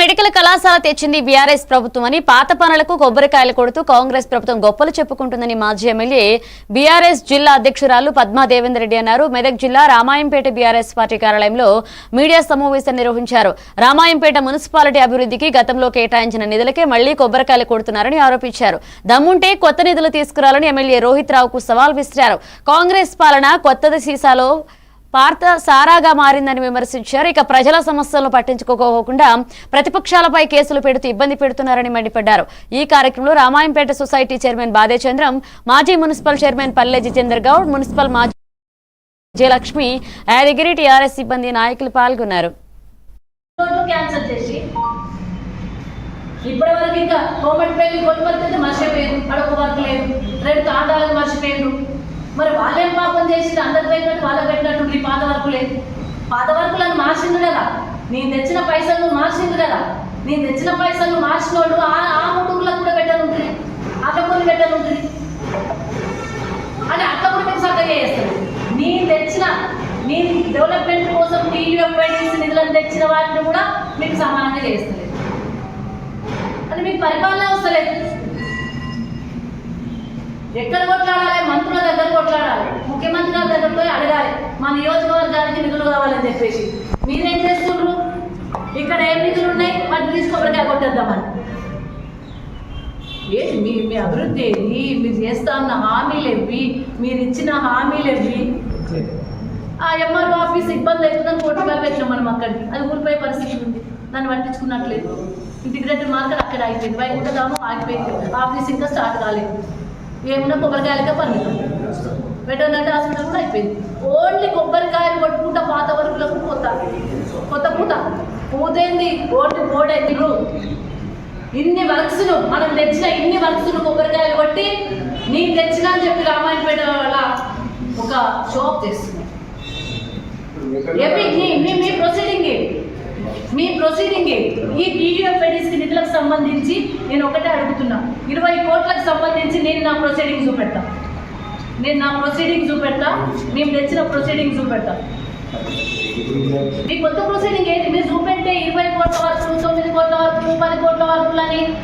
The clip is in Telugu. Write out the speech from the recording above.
మెడికల్ కళాశాల తెచ్చింది బీఆర్ఎస్ ప్రభుత్వమని పాత పనులకు కొబ్బరికాయలు కొడుతూ కాంగ్రెస్ ప్రభుత్వం గొప్పలు చెప్పుకుంటుందని మాజీ ఎమ్మెల్యే బీఆర్ఎస్ జిల్లా అధ్యక్షురాలు పద్మా దేవేందర్ రెడ్డి అన్నారు. మెదక్ జిల్లా రామాయంపేట బీఆర్ఎస్ పార్టీ కార్యాలయంలో మీడియా సమావేశం నిర్వహించారు. రామాయంపేట మున్సిపాలిటీ అభివృద్ధికి గతంలో కేటాయించిన నిధులకే మళ్లీ కొబ్బరికాయలు కొడుతున్నారని ఆరోపించారు. దమ్ముంటే కొత్త నిధులు తీసుకురావాలని ఎమ్మెల్యే రోహిత్ రావుకు సవాల్ విసిరారు. కాంగ్రెస్ పాలన కొత్తది సీసాలో పార్త సారాగా మారిందని విమర్శించారు. ఇక ప్రజల సమస్యలను పట్టించుకోకుండా ప్రతిపక్షాలపై కేసులు పెడుతూ ఇబ్బంది పెడుతున్నారని మండిపడ్డారు. ఈ కార్యక్రమంలో రామాయంపేట సొసైటీ చైర్మన్ బాదే చంద్రం, మాజీ మున్సిపల్ చైర్మన్ పల్లె జితేందర్ గౌడ్, మున్సిపల్ మాజీ జయలక్ష్మి, యాదగిరి టీఆర్ఎస్ సిబ్బంది నాయకులు పాల్గొన్నారు. ఇప్పటివరకు ఇంకా కోమటిపల్లి కొనుగోలు మర్చిపోయారు, అడొక వర్క్ లేదు, 2 తాండాలను మర్చిపోయారు. మరి వాళ్ళేం పాపం చేసి అందరు పెట్టినట్టు వాళ్ళ పెట్టినట్టు ఈ పాత వర్కులే, పాత వర్కులను మార్చింది కదా. నేను తెచ్చిన పైసలు మార్చింది కదా. నేను తెచ్చిన పైసలు మార్చిన వాళ్ళు ఆ ముడుగులకు కూడా పెట్టనుంటుంది, అట్లా కొన్ని పెట్టనుంటుంది అని అట్లా కూడా మీకు సక్కగా చేస్తారు. నేను డెవలప్మెంట్ కోసం టీయూఎఫ్ఐడిసి నిధులను తెచ్చిన వాటిని కూడా మీకు సమానంగా చేస్తలేదు. అది మీకు పరిపాలన వస్తలేదు. ఎక్కడ కొట్లాడాలి? మంత్రుల దగ్గర కొట్లాడాలి, ముఖ్యమంత్రి గారి దగ్గర పోయి అడగాలి, మా నియోజకవర్గానికి నిధులు కావాలని చెప్పేసి. మీరేం చేస్తుండ్రు? ఇక్కడ ఏం నిధులు ఉన్నాయి వాటిని తీసుకోబడితే కొట్టేద్దామని. ఏంటి మీ అభివృద్ధి ఏది? మీరు చేస్తా ఉన్న హామీలు ఇవ్వి, మీరు ఇచ్చిన హామీలు ఇవ్వి. ఆ ఎంఆర్ఓ ఆఫీస్ ఇబ్బంది అవుతుందని కోర్టుగా పెట్టినాం మనం అక్కడికి. అది ఊరిపోయే పరిస్థితి ఉంది, దాన్ని పట్టించుకున్నట్లేదు. ఇంటిగ్రేటెడ్ మార్కెట్ అక్కడ అయిపోయింది, వైకుంఠధామం ఆగిపోయింది, ఆఫీస్ ఇంకా స్టార్ట్ కాలేదు. ఏమన్నా కొబ్బరికాయలకే పరిమితం. వెటర్నరీ హాస్పిటల్ కూడా అయిపోయింది. ఓన్లీ కొబ్బరికాయలు కొట్టుకుంటా పాత వరకులకు కొత్త పూత పూతేంది, ఓటు ఓడైంది. ఇన్ని వర్క్స్ను మనం తెచ్చిన ఇన్ని వర్క్స్ను కొబ్బరికాయలు కొట్టి నేను తెచ్చినా అని చెప్పి రామాయణపేట వాళ్ళ ఒక షాప్ చేస్తున్నాం. మీ ప్రొసీడింగ్ ఈ టీయూఎఫ్ఐడిసి నిధులకు సంబంధించి నేను ఒకటే అడుగుతున్నా. 20 కోట్లకు సంబంధించి నేను నా ప్రొసీడింగ్ చూపెడతా. మేము తెచ్చిన ప్రొసీడింగ్ చూపెడతా. మీ కొత్త ప్రొసీడింగ్ ఏంటి? మీరు చూపెట్టే 20 కోట్ల వరకు, 9 కోట్ల వరకు, 10 కోట్ల వరకు అని